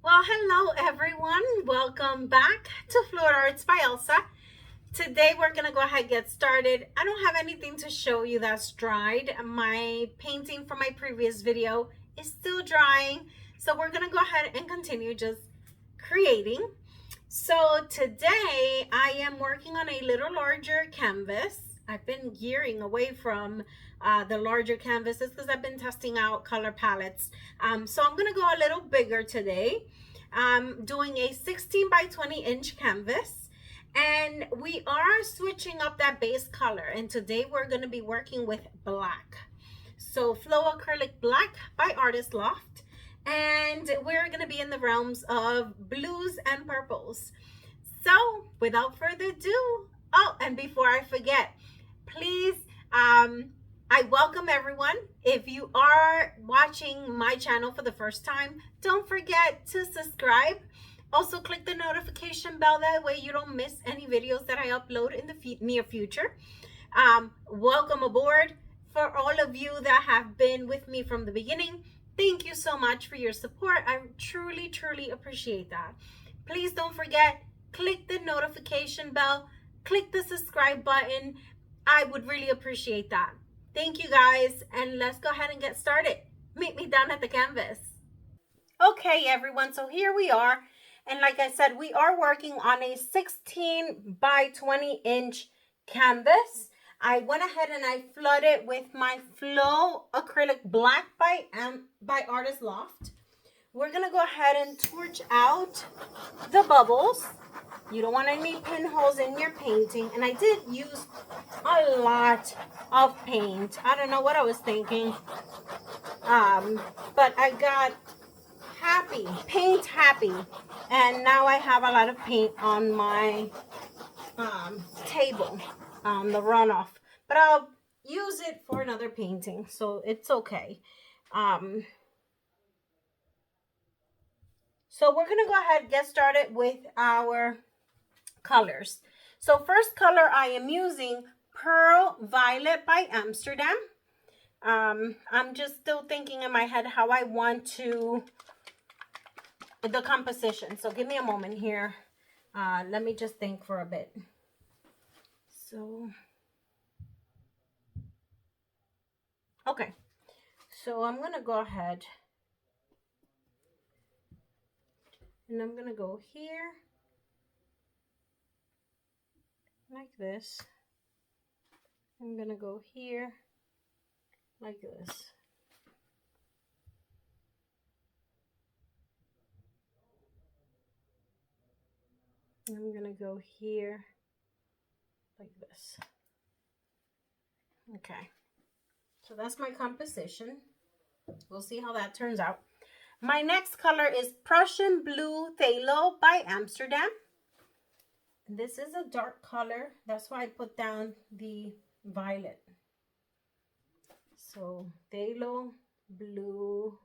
Well, hello everyone. Welcome back to Fluid Arts by Elsa. Today we're gonna go ahead and get started. I don't have anything to show you that's dried. My painting from my previous video is still drying. So we're gonna go ahead and continue just creating. So today I am working on a little larger canvas. I've been gearing away from the larger canvases because I've been testing out color palettes. So I'm gonna go a little bigger today. I'm doing a 16 by 20 inch canvas, and we are switching up that base color, and today we're going to be working with black. So Flow Acrylic Black by Loft, and we're going to be in the realms of blues and purples. So without further ado, oh, and before I forget, please I welcome everyone. If you are watching my channel for the first time, don't forget to subscribe. Also click the notification bell, that way you don't miss any videos that I upload in the near future. Welcome aboard. For all of you that have been with me from the beginning, thank you so much for your support. I truly appreciate that. Please don't forget, click the notification bell, click the subscribe button. I would really appreciate that. Thank you guys, and let's go ahead and get started. Meet me down at the canvas. Okay everyone, so here we are, and like I said, we are working on a 16 by 20 inch canvas. I went ahead and I flooded with my Flow Acrylic Black by Loft. We're gonna go ahead and torch out the bubbles. You don't want any pinholes in your painting, and I did use a lot of paint. I don't know what I was thinking, but I got paint happy, and now I have a lot of paint on my table, the runoff, but I'll use it for another painting, so it's okay. So we're gonna go ahead and get started with our colors. So first color I am using Pearl Violet by Amsterdam. I'm just still thinking in my head how I want to the composition, so give me a moment here. Let me just think for a bit. So okay, so I'm gonna go ahead and I'm gonna go here like this. I'm gonna go here like this. I'm gonna go here like this. Okay, so that's my composition. We'll see how that turns out. My next color is Prussian Blue Phthalo by Amsterdam. This is a dark color, that's why I put down the violet. So Phthalo Blue.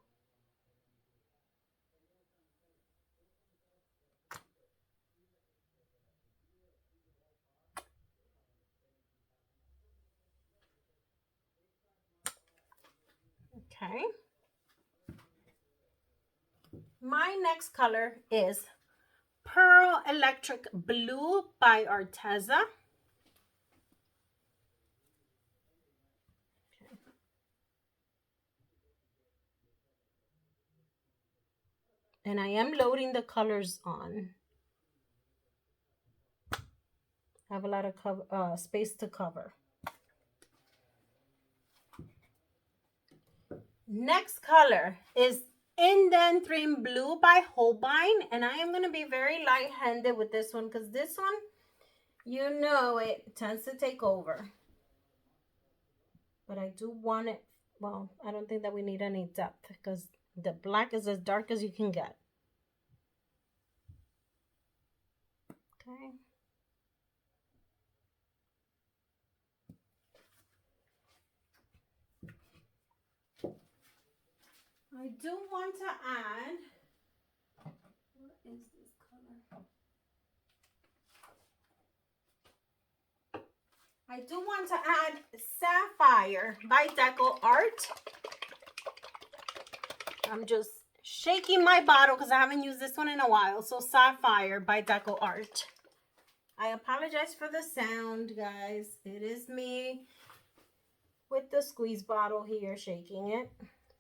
Okay. My next color is Pearl Electric Blue by Arteza. Okay. And I am loading the colors on. I have a lot of space to cover. Next color is Indanthrene Blue by Holbein, and I am going to be very light-handed with this one because this one, you know, it tends to take over. But I do want it, well, I don't think that we need any depth because the black is as dark as you can get. Okay. I do want to add, what is this color? I do want to add Sapphire by DecoArt. I'm just shaking my bottle because I haven't used this one in a while. So Sapphire by DecoArt. I apologize for the sound, guys. It is me with the squeeze bottle here shaking it.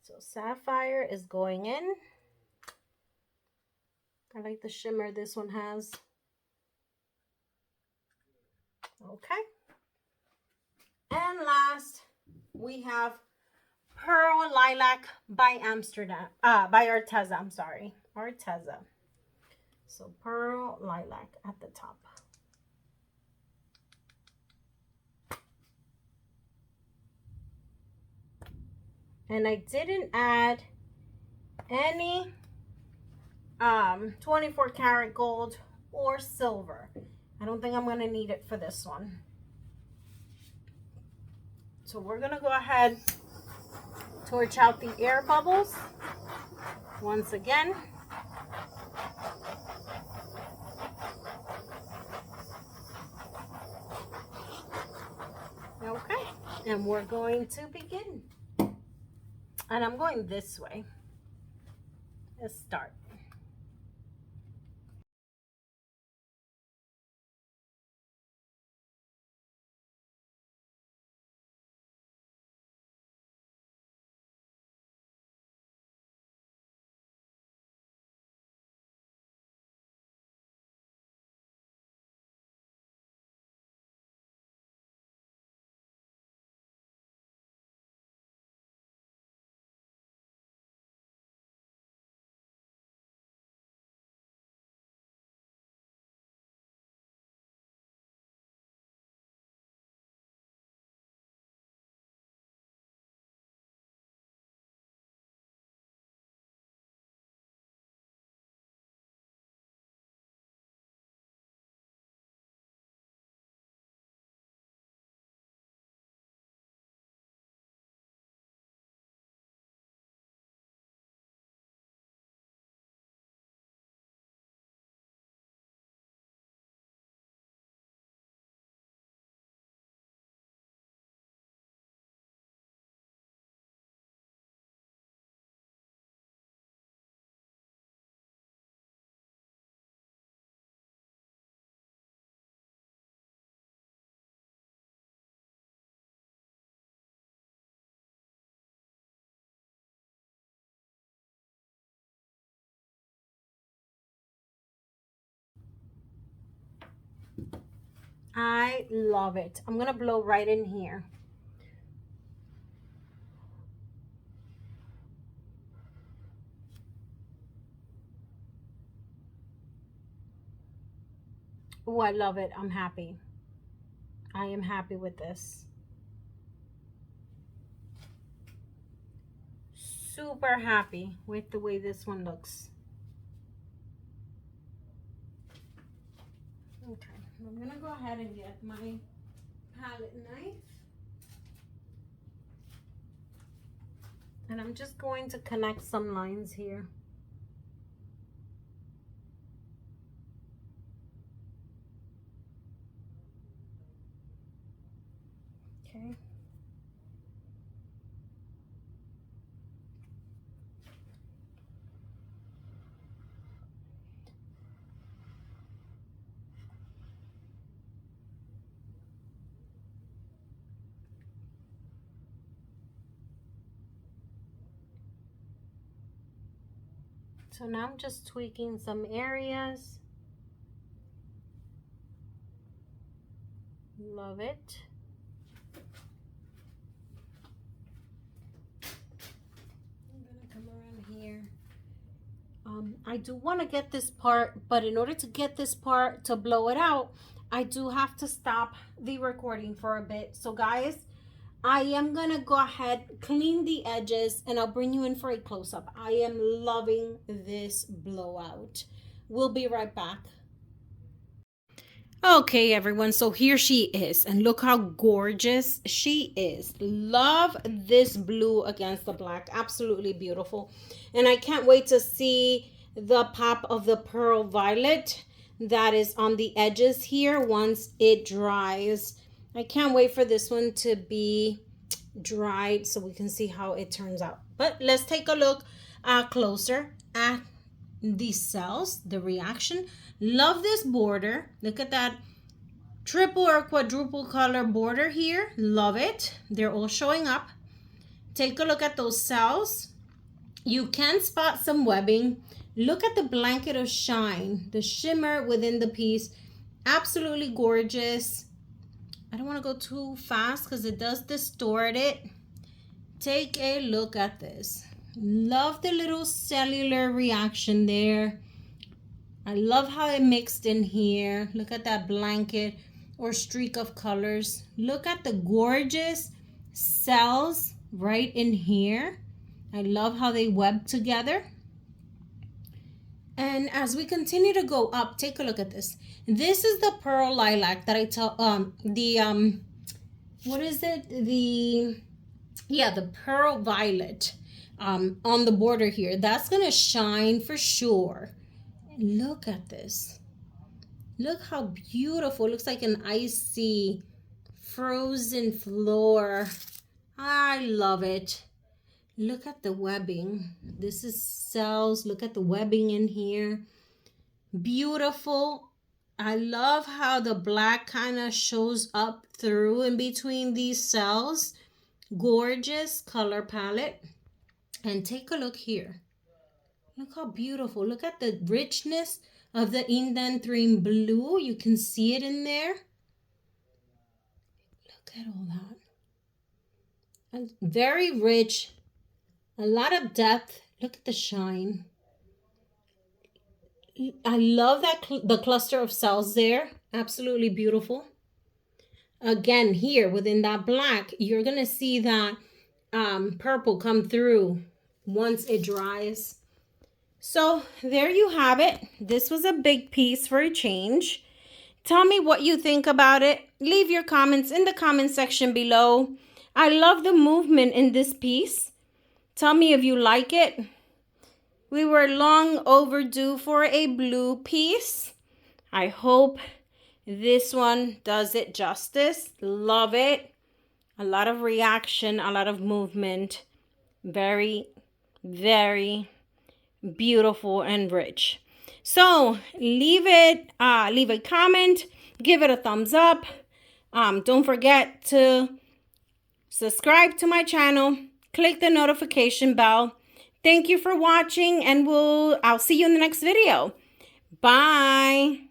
So Sapphire is going in. I like the shimmer this one has. Okay. And last, we have Pearl Lilac by Amsterdam. By Arteza, I'm sorry. Arteza. So Pearl Lilac at the top. And I didn't add any 24 karat gold or silver. I don't think I'm going to need it for this one. So we're going to go ahead, torch out the air bubbles once again. Okay, and we're going to begin. And I'm going this way. Let's start. I love it. I'm gonna blow right in here. Oh, I love it. I'm happy. I am happy with this. Super happy with the way this one looks. Okay, I'm gonna go ahead and get my palette knife. And I'm just going to connect some lines here. Okay. So now I'm just tweaking some areas. Love it. I'm gonna come around here. I do want to get this part, but in order to get this part to blow it out, I do have to stop the recording for a bit. So guys, I am gonna go ahead, clean the edges, and I'll bring you in for a close-up. I am loving this blowout. We'll be right back. Okay, everyone, so here she is, and look how gorgeous she is. Love this blue against the black. Absolutely beautiful. And I can't wait to see the pop of the pearl violet that is on the edges here once it dries. I can't wait for this one to be dried so we can see how it turns out. But let's take a look closer at these cells, the reaction. Love this border. Look at that triple or quadruple color border here. Love it. They're all showing up. Take a look at those cells. You can spot some webbing. Look at the blanket of shine, the shimmer within the piece. Absolutely gorgeous. I don't want to go too fast because it does distort it. Take a look at this. Love the little cellular reaction there. I love how it mixed in here. Look at that blanket or streak of colors. Look at the gorgeous cells right in here. I love how they web together. And as we continue to go up, take a look at this. This is the pearl lilac that I tell what is it? The pearl violet on the border here. That's gonna shine for sure. Look at this. Look how beautiful. It looks like an icy frozen floor. I love it. Look at the webbing. This is cells. Look at the webbing in here. Beautiful. I love how the black kind of shows up through in between these cells. Gorgeous color palette. And take a look here. Look how beautiful. Look at the richness of the Indanthrene blue. You can see it in there. Look at all that. And very rich. A lot of depth. Look at the shine. I love that the cluster of cells there. Absolutely beautiful. Again, here within that black, you're going to see that purple come through once it dries. So there you have it. This was a big piece for a change. Tell me what you think about it. Leave your comments in the comment section below. I love the movement in this piece. Tell me if you like it. We were long overdue for a blue piece. I hope this one does it justice. Love it. A lot of reaction, a lot of movement. Very, very beautiful and rich. So leave a comment, give it a thumbs up. Don't forget to subscribe to my channel. Click the notification bell. Thank you for watching, and I'll see you in the next video. Bye.